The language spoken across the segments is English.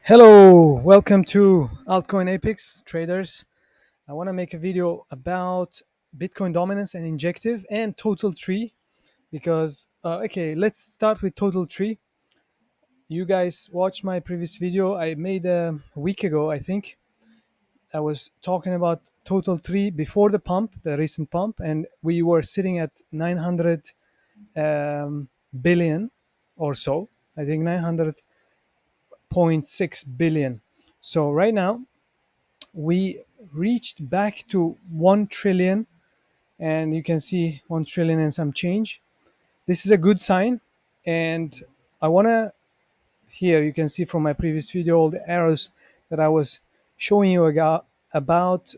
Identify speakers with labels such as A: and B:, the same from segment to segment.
A: Hello, welcome to Altcoin Apex traders. I want to make a video about Bitcoin dominance and Injective and Total3 because, okay, let's start with Total3. You guys watched my previous video I made a week ago, I think. I was talking about Total3 before the pump, the recent pump, and we were sitting at 900 billion or so. I think 900.6 billion. So right now, we reached back to 1 trillion, and you can see 1 trillion and some change. This is a good sign, and I want to, here you can see from my previous video all the arrows that I was showing you about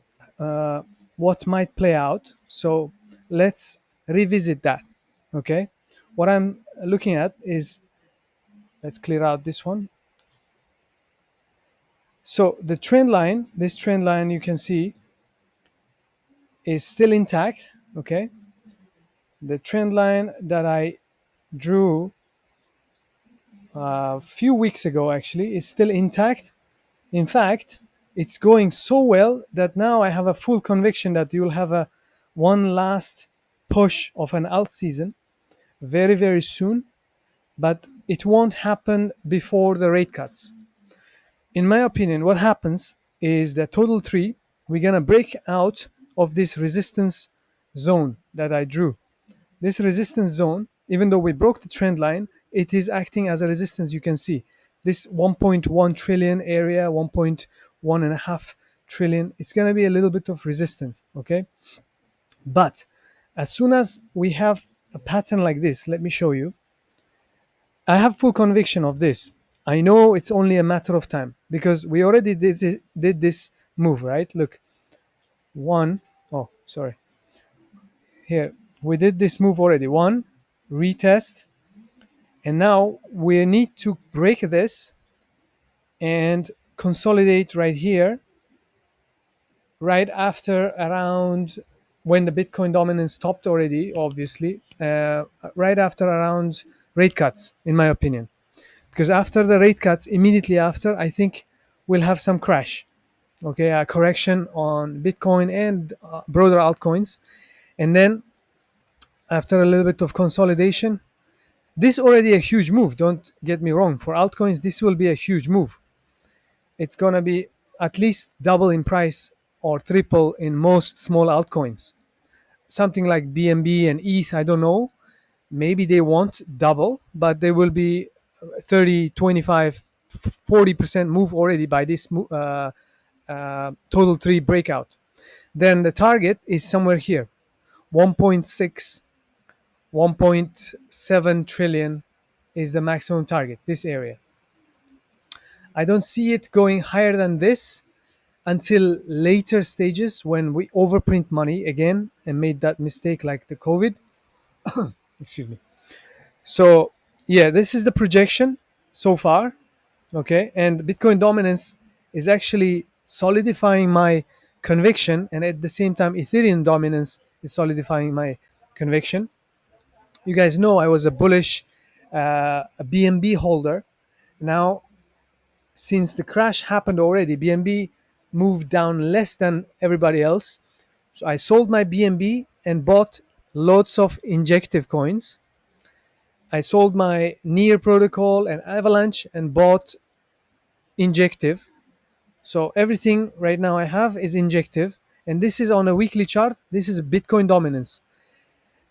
A: what might play out. So let's revisit that. Okay, what I'm looking at is, let's clear out this one. So the trend line, this trend line you can see is still intact. Okay, the trend line that I drew a few weeks ago actually is still intact. In fact, it's going so well that now I have a full conviction that you'll have a one last push of an alt season very, very soon, but it won't happen before the rate cuts. In my opinion, what happens is that Total3, we're gonna break out of this resistance zone that I drew. This resistance zone, even though we broke the trend line, it is acting as a resistance. You can see this 1.1 trillion area, 1.1 and a half trillion. It's going to be a little bit of resistance, okay? But as soon as we have a pattern like this, let me show you. I have full conviction of this. I know it's only a matter of time because we already did this move, right? Look, one, oh, sorry. Here, we did this move already. One, retest, and now we need to break this and consolidate right here, right after around when the Bitcoin dominance stopped already, obviously, right after around rate cuts, in my opinion. Because after the rate cuts, immediately after, I think we'll have some crash, okay, a correction on Bitcoin and broader altcoins. And then after a little bit of consolidation, this already a huge move. Don't get me wrong. For altcoins, this will be a huge move. It's going to be at least double in price or triple in most small altcoins. Something like BNB and ETH, I don't know. Maybe they won't double, but they will be 30, 25, 40% move already by this total 3 breakout. Then the target is somewhere here, 1.6, 1.7 trillion is the maximum target, this area. I don't see it going higher than this until later stages when we overprint money again and made that mistake like the COVID. Excuse me. So, yeah, this is the projection so far. Okay. And Bitcoin dominance is actually solidifying my conviction. And at the same time, Ethereum dominance is solidifying my conviction. You guys know I was a bullish a BNB holder. Now, since the crash happened already, BNB moved down less than everybody else. So I sold my BNB and bought lots of Injective coins. I sold my Near protocol and Avalanche and bought Injective. So everything right now I have is Injective. And this is on a weekly chart. This is Bitcoin dominance.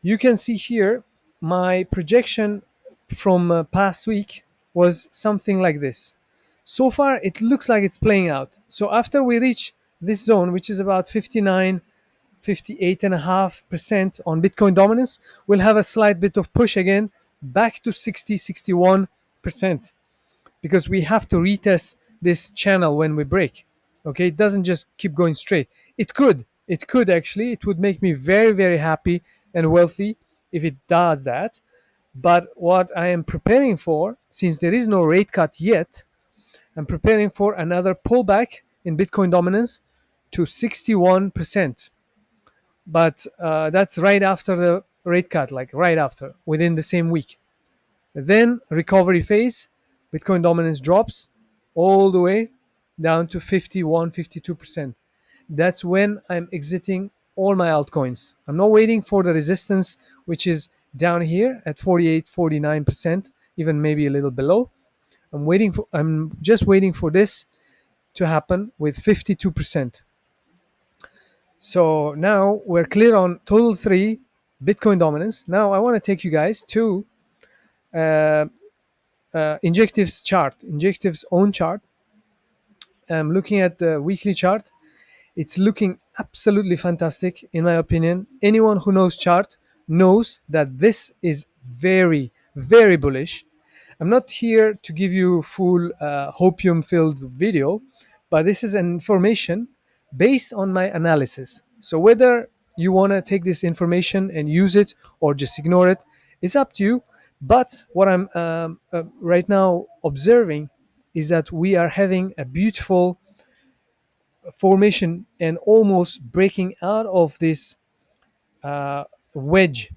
A: You can see here my projection from past week was something like this. So far, it looks like it's playing out. So after we reach this zone, which is about 59, 58.5% on Bitcoin dominance, we'll have a slight bit of push again back to 60, 61% because we have to retest this channel when we break. Okay, it doesn't just keep going straight. It could actually, it would make me very, very happy and wealthy if it does that. But what I am preparing for, since there is no rate cut yet, I'm preparing for another pullback in Bitcoin dominance to 61%. But that's right after the rate cut, like right after, within the same week. Then recovery phase, Bitcoin dominance drops, all the way down to 51, 52%. That's when I'm exiting all my altcoins. I'm not waiting for the resistance, which is down here at 48, 49%, even maybe a little below. I'm just waiting for this to happen with 52%. So now we're clear on total 3 Bitcoin dominance. Now I want to take you guys to uh, Injective's chart, Injective's own chart. I'm looking at the weekly chart. It's looking absolutely fantastic, in my opinion. Anyone who knows chart knows that this is very, very bullish. I'm not here to give you full hopium-filled video, but this is an information based on my analysis. So whether you want to take this information and use it or just ignore it, it's up to you. But what I'm right now observing is that we are having a beautiful formation and almost breaking out of this wedge.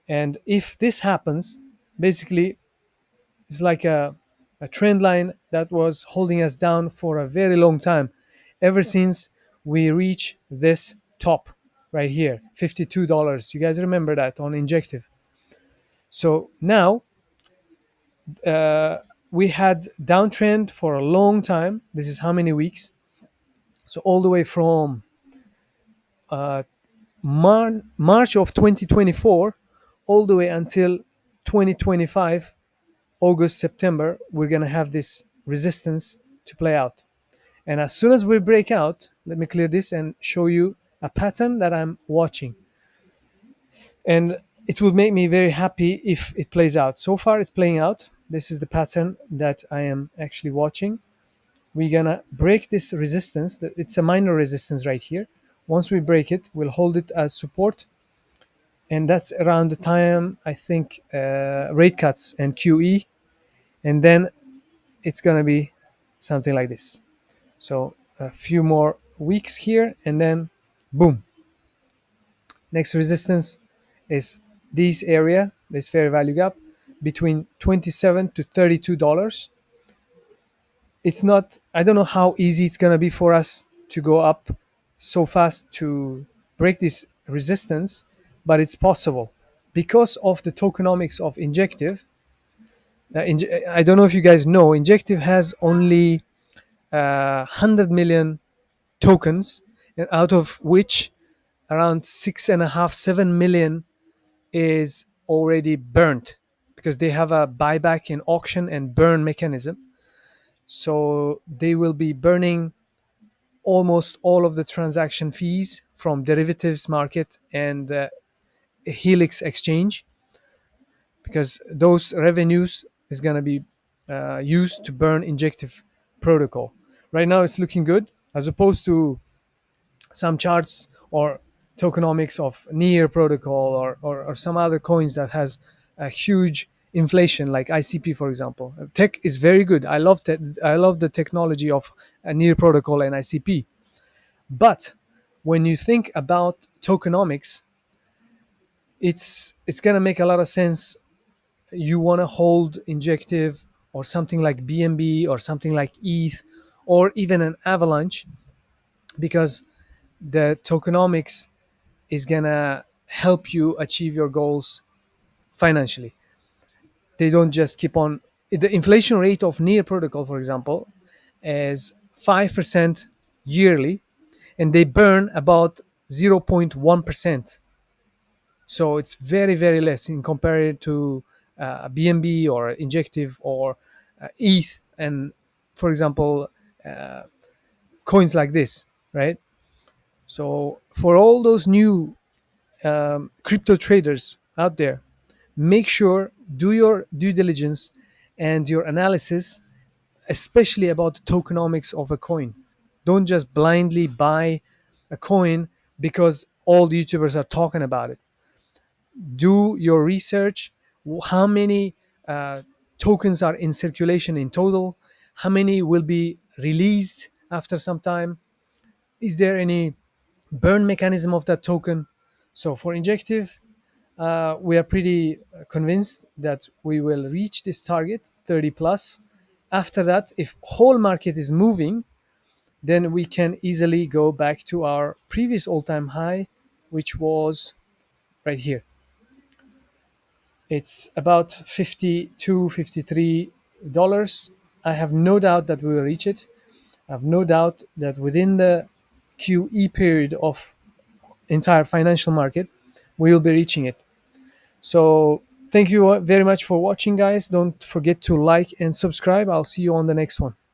A: And if this happens, basically, it's like a trend line that was holding us down for a very long time, ever since we reach this top right here, $52. You guys remember that on Injective. So now we had downtrend for a long time. This is how many weeks? So all the way from March of 2024 all the way until 2025, August, September, we're going to have this resistance to play out. And as soon as we break out, let me clear this and show you a pattern that I'm watching. And it will make me very happy if it plays out. So far, it's playing out. This is the pattern that I am actually watching. We're going to break this resistance. It's a minor resistance right here. Once we break it, we'll hold it as support. And that's around the time, I think, rate cuts and QE. And then it's going to be something like this. So a few more weeks here, and then boom. Next resistance is this area, this fair value gap between 27 to $32. It's not, I don't know how easy it's going to be for us to go up so fast to break this resistance, but it's possible because of the tokenomics of Injective. I don't know if you guys know, Injective has only 100 million tokens, and out of which around 6.5, 7 million is already burnt because they have a buyback in auction and burn mechanism. So they will be burning almost all of the transaction fees from derivatives market and Helix exchange, because those revenues is going to be used to burn Injective protocol. Right now it's looking good as opposed to some charts or tokenomics of near protocol or some other coins that has a huge inflation, like ICP, for example. Tech is very good. I love that. I love the technology of a near protocol and ICP. But when you think about tokenomics, it's gonna make a lot of sense. You want to hold Injective or something like BNB or something like ETH or even an Avalanche, because the tokenomics is gonna help you achieve your goals financially. They don't just keep on. The inflation rate of near protocol, for example, is 5% yearly, and they burn about 0.1%. So it's very, very less in compared to BNB or Injective or ETH, and for example, coins like this, right? So for all those new crypto traders out there, make sure do your due diligence and your analysis, especially about the tokenomics of a coin. Don't just blindly buy a coin because all the YouTubers are talking about it. Do your research. How many tokens are in circulation in total? How many will be released after some time? Is there any burn mechanism of that token? So for Injective, we are pretty convinced that we will reach this target 30 plus After that, if whole market is moving, then we can easily go back to our previous all-time high, which was right here. It's about 52, $53. I have no doubt that we will reach it. I have no doubt that within the QE period of entire financial market, we will be reaching it. So thank you very much for watching, guys. Don't forget to like and subscribe. I'll see you on the next one.